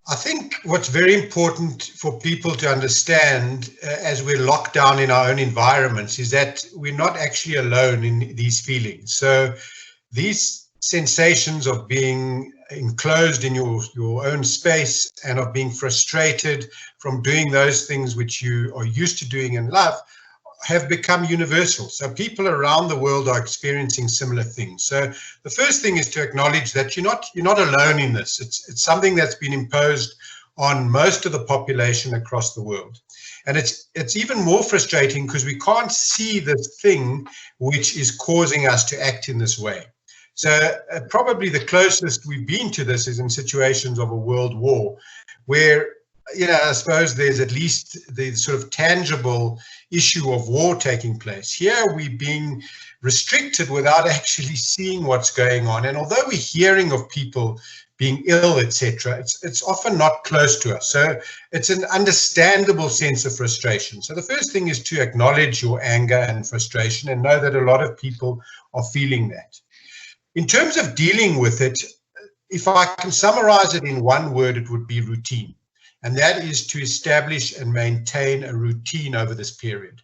I think what's very important for people to understand as we're locked down in our own environments is that we're not actually alone in these feelings. So these sensations of being enclosed in your own space and of being frustrated from doing those things which you are used to doing and love have become universal. So people around the world are experiencing similar things. So the first thing is to acknowledge that you're not alone in this. It's something that's been imposed on most of the population across the world. And it's even more frustrating because we can't see the thing which is causing us to act in this way. So probably the closest we've been to this is in situations of a world war, where I suppose there's at least the sort of tangible issue of war taking place. Here we're being restricted without actually seeing what's going on. And although we're hearing of people being ill, etc., it's often not close to us. So it's an understandable sense of frustration. So the first thing is to acknowledge your anger and frustration and know that a lot of people are feeling that. In terms of dealing with it, if I can summarize it in one word, it would be routine. And that is to establish and maintain a routine over this period.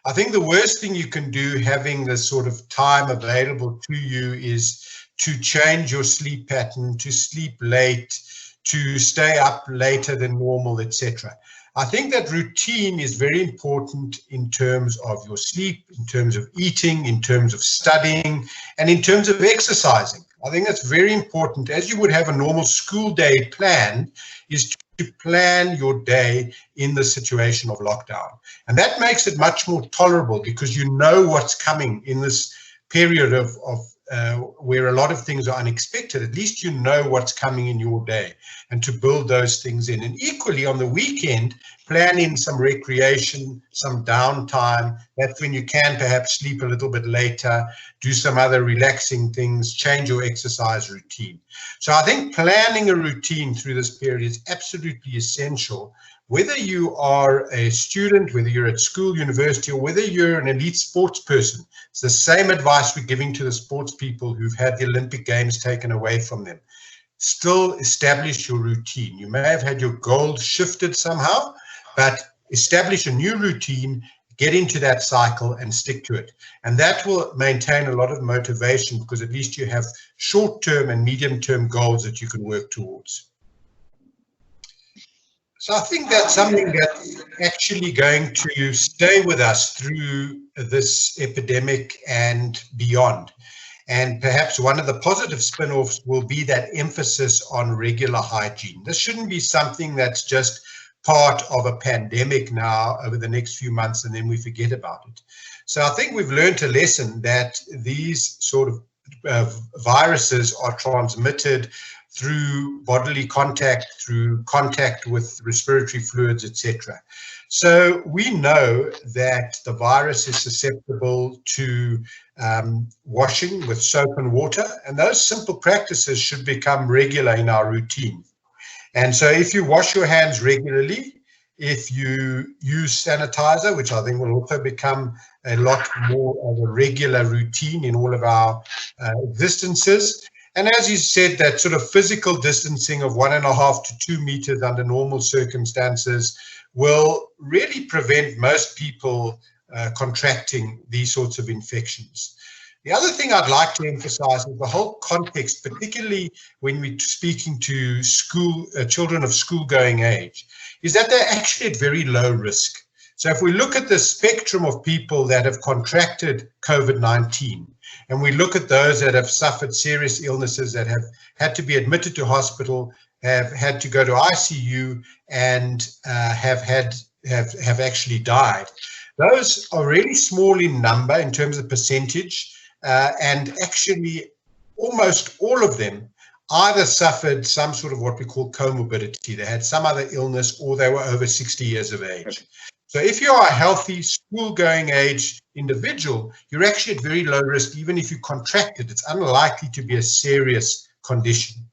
I think the worst thing you can do, having this sort of time available to you, is to change your sleep pattern, to sleep late, to stay up later than normal, etc. I think that routine is very important in terms of your sleep, in terms of eating, in terms of studying, and in terms of exercising. I think that's very important. As you would have a normal school day planned, is to plan your day in the situation of lockdown. And that makes it much more tolerable because you know what's coming in this period of where a lot of things are unexpected. At least you know what's coming in your day and to build those things in. And equally on the weekend, plan in some recreation, some downtime. That's when you can perhaps sleep a little bit later, do some other relaxing things, change your exercise routine. So I think planning a routine through this period is absolutely essential. Whether you are a student, whether you're at school, university, or whether you're an elite sports person, it's the same advice we're giving to the sports people who've had the Olympic Games taken away from them. Still establish your routine. You may have had your goals shifted somehow, but establish a new routine, get into that cycle and stick to it. And that will maintain a lot of motivation because at least you have short-term and medium-term goals that you can work towards. So I think that's something that's actually going to stay with us through this epidemic and beyond. And perhaps one of the positive spin-offs will be that emphasis on regular hygiene. This shouldn't be something that's just part of a pandemic now over the next few months and then we forget about it. So I think we've learned a lesson that these sort of viruses are transmitted through bodily contact, through contact with respiratory fluids, etc. So we know that the virus is susceptible to washing with soap and water, and those simple practices should become regular in our routine. And so if you wash your hands regularly, if you use sanitizer, which I think will also become a lot more of a regular routine in all of our existences. And as you said, that sort of physical distancing of 1.5 to 2 meters under normal circumstances will really prevent most people contracting these sorts of infections. The other thing I'd like to emphasize is the whole context, particularly when we're speaking to children of school-going age, is that they're actually at very low risk. So if we look at the spectrum of people that have contracted COVID-19, and we look at those that have suffered serious illnesses, that have had to be admitted to hospital, have had to go to ICU, and have actually died, those are really small in number in terms of percentage. And actually almost all of them either suffered some sort of what we call comorbidity. They had some other illness or they were over 60 years of age. So if you are a healthy school-going age individual, you're actually at very low risk. Even if you contract it, it's unlikely to be a serious condition.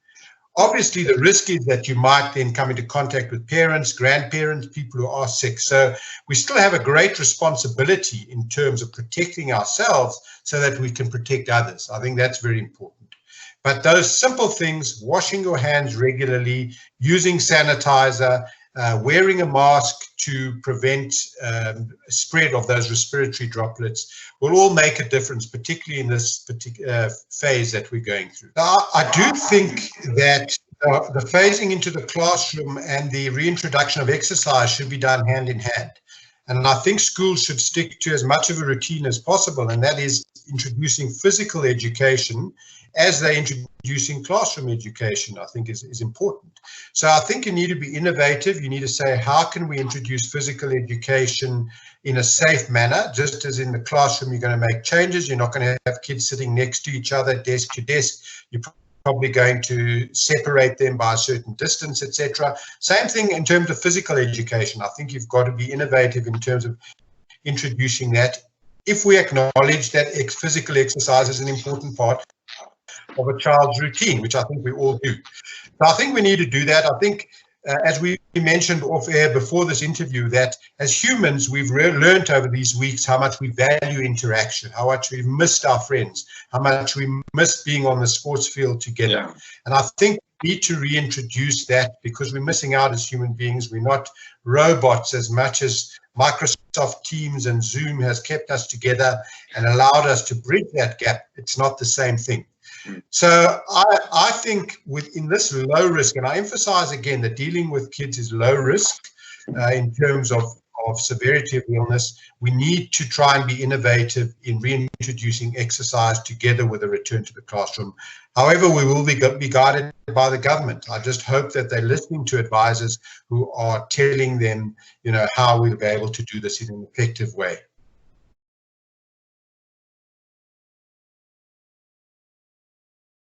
Obviously, the risk is that you might then come into contact with parents, grandparents, people who are sick. So we still have a great responsibility in terms of protecting ourselves so that we can protect others. I think that's very important. But those simple things, washing your hands regularly, using sanitizer, wearing a mask to prevent spread of those respiratory droplets will all make a difference, particularly in this particular phase that we're going through. Now, I do think that the phasing into the classroom and the reintroduction of exercise should be done hand in hand. And I think schools should stick to as much of a routine as possible, and that is introducing physical education as they're introducing classroom education, I think is important. So I think you need to be innovative. You need to say, how can we introduce physical education in a safe manner? Just as in the classroom, you're going to make changes. You're not going to have kids sitting next to each other, desk to desk. You're probably going to separate them by a certain distance, etc. Same thing in terms of physical education. I think you've got to be innovative in terms of introducing that. If we acknowledge that physical exercise is an important part of a child's routine, which I think we all do. So I think we need to do that. I think, as we mentioned off air before this interview, that as humans, we've learned over these weeks how much we value interaction, how much we've missed our friends, how much we miss being on the sports field together. Yeah. And I think we need to reintroduce that, because we're missing out as human beings. We're not robots as much as Microsoft Teams and Zoom has kept us together and allowed us to bridge that gap. It's not the same thing. So I think within this low risk, and I emphasize again that dealing with kids is low risk in terms of severity of illness, we need to try and be innovative in reintroducing exercise together with a return to the classroom. However, we will be guided by the government. I just hope that they're listening to advisors who are telling them, how we'll be able to do this in an effective way.